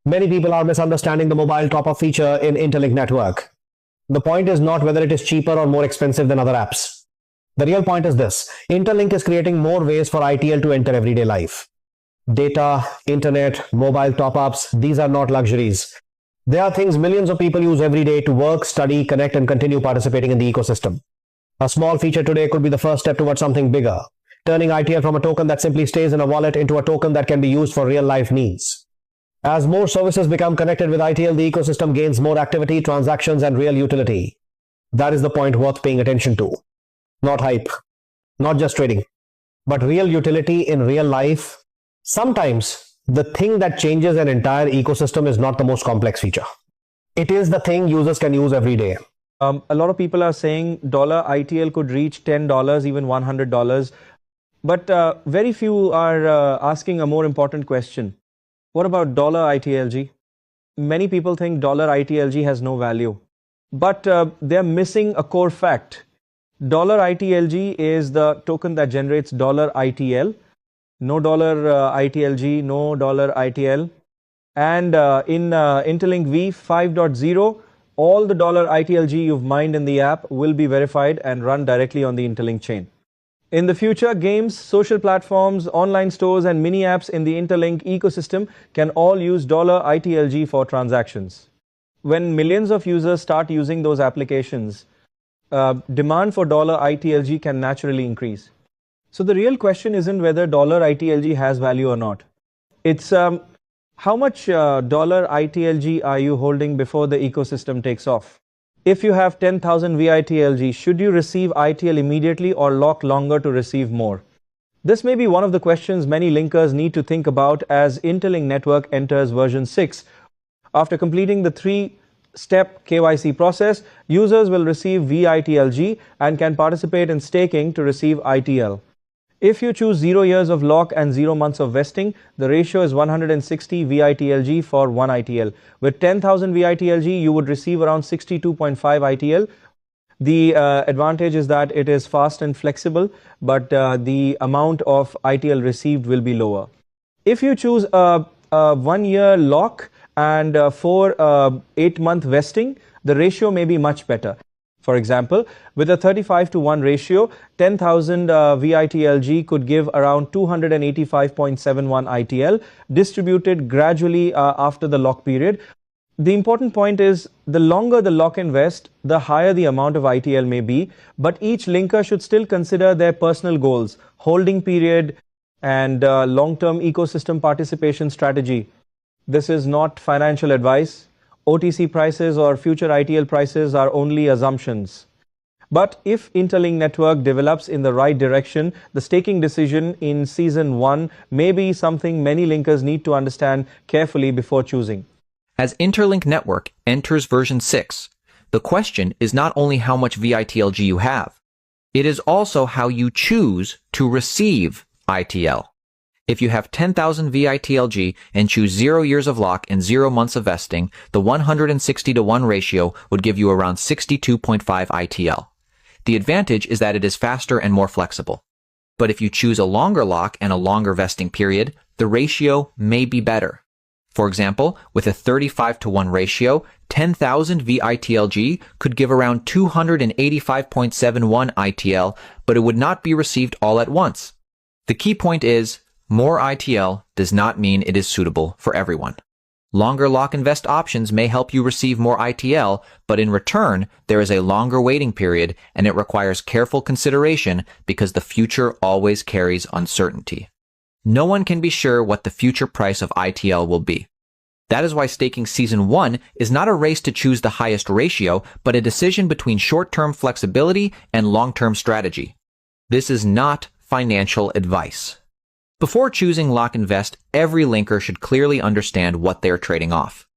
Many people are misunderstanding the mobile top-up feature in Interlink network. The point is not whether it is cheaper or more expensive than other apps. The real point is this: Interlink is creating more ways for ITL to enter everyday life. Data, internet, mobile top-ups, these are not luxuries. They are things millions of people use every day to work, study, connect, and continue participating in the ecosystem. A small feature today could be the first step towards something bigger, turning ITL from a token that simply stays in a wallet into a token that can be used for real-life needs. As more services become connected with ITL, the ecosystem gains more activity, transactions, and real utility. That is the point worth paying attention to. Not hype, not just trading, but real utility in real life. Sometimes the thing that changes an entire ecosystem is not the most complex feature. It is the thing users can use every day. A lot of people are saying $ITL could reach $10, even $100. But very few are asking a more important question. What about $ITLG? Many people think $ITLG has no value. But they're missing a core fact. $ITLG is the token that generates $ITL. No $ITLG, no $ITL. And in Interlink V 5.0, all the $ITLG you've mined in the app will be verified and run directly on the Interlink chain. In the future, games, social platforms, online stores, and mini apps in the Interlink ecosystem can all use $ITLG for transactions. When millions of users start using those applications, demand for $ITLG can naturally increase. So the real question isn't whether $ITLG has value or not. It's how much $ITLG are you holding before the ecosystem takes off? If you have 10,000 VITLG, should you receive ITL immediately or lock longer to receive more? This may be one of the questions many linkers need to think about as Interlink network enters version 6. After completing the 3-step KYC process, users will receive VITLG and can participate in staking to receive ITL. If you choose 0 years of lock and 0 months of vesting, the ratio is 160 VITLG for 1 ITL. With 10,000 VITLG, you would receive around 62.5 ITL. The advantage is that it is fast and flexible, but the amount of ITL received will be lower. If you choose a 1-year lock and 8-month vesting, the ratio may be much better. For example, with a 35:1 ratio, 10,000 VITLG could give around 285.71 ITL, distributed gradually after the lock period. The important point is, the longer the lock and vest, the higher the amount of ITL may be, but each linker should still consider their personal goals, holding period, and long-term ecosystem participation strategy. This is not financial advice. OTC prices or future ITL prices are only assumptions. But if Interlink network develops in the right direction, the staking decision in Season 1 may be something many linkers need to understand carefully before choosing. As Interlink network enters version 6, the question is not only how much VITLG you have, it is also how you choose to receive ITL. If you have 10,000 VITLG and choose 0 years of lock and 0 months of vesting, the 160:1 ratio would give you around 62.5 ITL. The advantage is that it is faster and more flexible. But if you choose a longer lock and a longer vesting period, the ratio may be better. For example, with a 35:1 ratio, 10,000 VITLG could give around 285.71 ITL, but it would not be received all at once. The key point is, more ITL does not mean it is suitable for everyone. Longer lock and vest options may help you receive more ITL, but in return, there is a longer waiting period and it requires careful consideration because the future always carries uncertainty. No one can be sure what the future price of ITL will be. That is why staking Season 1 is not a race to choose the highest ratio, but a decision between short-term flexibility and long-term strategy. This is not financial advice. Before choosing lock and vest, every linker should clearly understand what they are trading off.